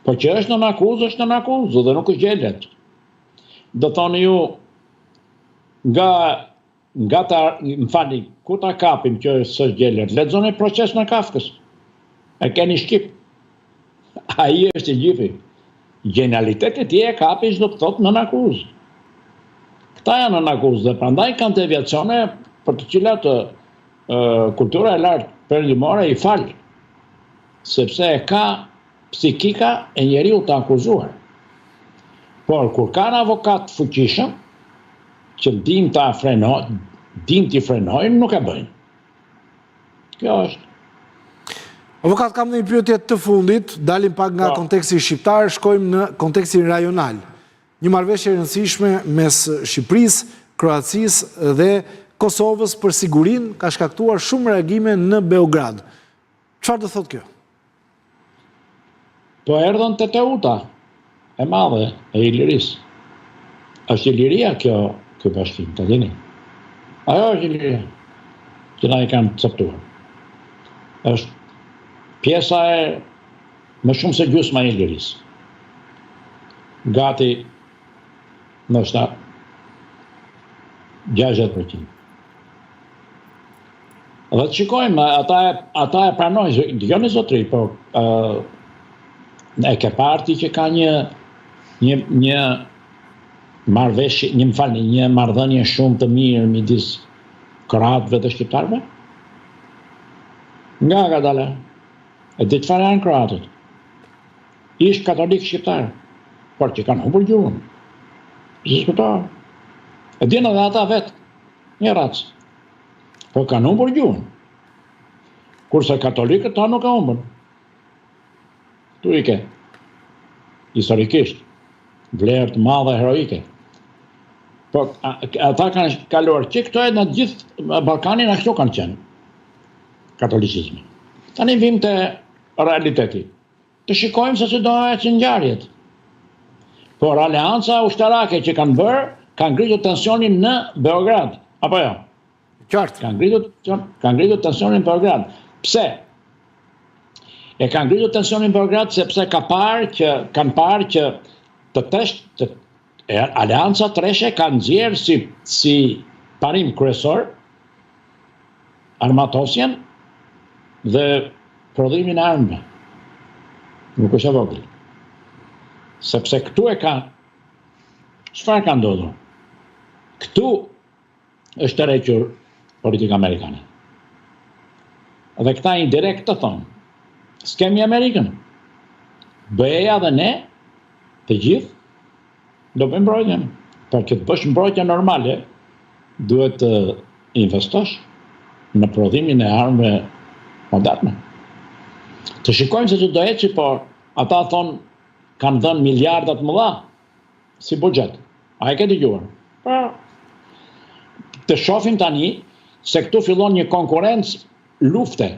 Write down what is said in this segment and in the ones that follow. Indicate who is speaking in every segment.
Speaker 1: Po që është në akuzë, është në akuzë dhe nuk është gjellet. Do thoni ju, nga ta, më fali, ku ta kapim që është gjellet, lexoni proces në Kafkës. E keni Shqip. Ai është i gjithi. Genialitetet tje e kapi çdo të thotë në akuzë. Këta janë në akuzë dhe prandaj kanë deviacione për të cilat kultura e lartë perëndimore i fal, sepse e ka psikika e njeriu të akuzuar. Por kur kanë avokat fuqishëm që din t'i frenojnë, nuk e bëjnë. Kjo është.
Speaker 2: Avokat, kam në një pyetje të fundit, dalim pak nga konteksti shqiptar, shkojmë në kontekstin rajonal. Një marrëveshje e rëndësishme mes Shqipërisë, Kroacisë dhe Kosovës për sigurinë ka shkaktuar shumë reagime në Beograd. Çfarë do thotë kjo?
Speaker 1: Po erdhën te Teuta e madhe e Ilirisë. Është Iliria kjo bashkim, ta dini. Ajo është Iliria që na e kanë coptuar. Është pjesa e më shumë se gjysma e Ilirisë. Gati ndoshta 60%. Dhe të shikojmë, ata e pranojnë, jo në zotri, po e ke parti që ka një marrëveshje, një marrëdhënie shumë të mirë midis kroatëve dhe shqiptarëve? Nga ka dalë? E di çfarë janë kroatët? Ish katolik shqiptar, por që kanë humbur gjuhën. Diskutar. E dinë edhe ata vetë, një racë. Po kanë humbur gjuhën. Kurse katolikët ta nuk e humbën. Tu i ke. Historikisht. Vlerë të madhe heroike. Po ata kanë kaluar që këto e në gjithë Ballkanin ashtu kanë qenë. Katolicizmi. Tani vim të realiteti. Të shikojmë se si do ecën ngjarjet. Por aleanca ushtarake që kanë bërë, kanë ngritur tensionin në Beograd, apo jo?
Speaker 2: Qartë.
Speaker 1: Kanë ngritur tensionin në Beograd. Pse? E kanë ngritur tensionin në Beograd sepse kanë parë që aleanca treshe kanë nxjerrë si parim kryesor armatosjen dhe prodhimin e armëve. Nuk është e vogël. Sepse këtu çfarë ka ndodhur? Këtu është tërhequr politika amerikane. Dhe këta indirekt të thonë, s'kemi Amerikën. BE-ja dhe ne, të gjithë, do bëjmë mbrojtjen. Për që të bësh mbrojtje normale, duhet të investosh në prodhimin e armëve moderne. Të shikojmë se që do eci, por ata thonë kanë dhënë miliardat mëdha si buxhet. A e ke dëgjuar? Të shohim tani se këtu fillon një konkurrencë lufte.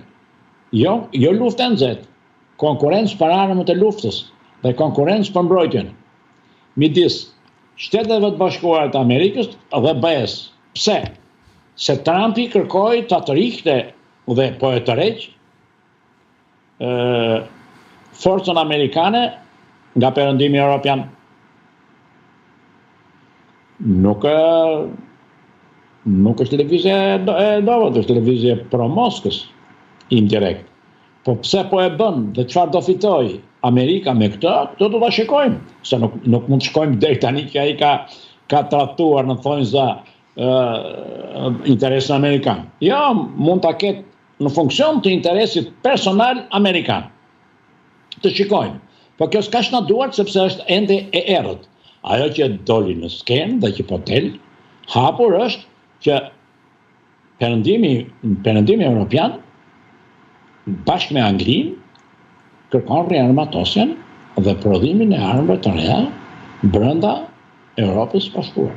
Speaker 1: Jo lufte nxehtë. Konkurrencë për armët e luftës dhe konkurrencë për mbrojtjen midis Shteteve të Bashkuara të Amerikës dhe BE-s. Pse? Se Trumpi kërkoi ta tërhiqte dhe po e tërheq forcën amerikane nga perëndimi evropian. Nuk është lëvizje e dovet, është lëvizje pro Moskës, indirekt. Po pse po e bën dhe çfarë do fitoj Amerika me këtë, do ta shikojmë. Se nuk mund të shkojmë deri tani që ai ka tratuar në thonjza interesin amerikan. Jo, mund ta ketë në funksion të interesit personal amerikan. Të shikojmë. Po kjo s'ka shna duart sepse është ende e errët. Ajo që doli në skenë dhe që po del, hapur është që perëndimi evropian bashkë me Anglinë kërkon riarmatosjen dhe prodhimin e armëve të reja brenda Europës së Bashkuar.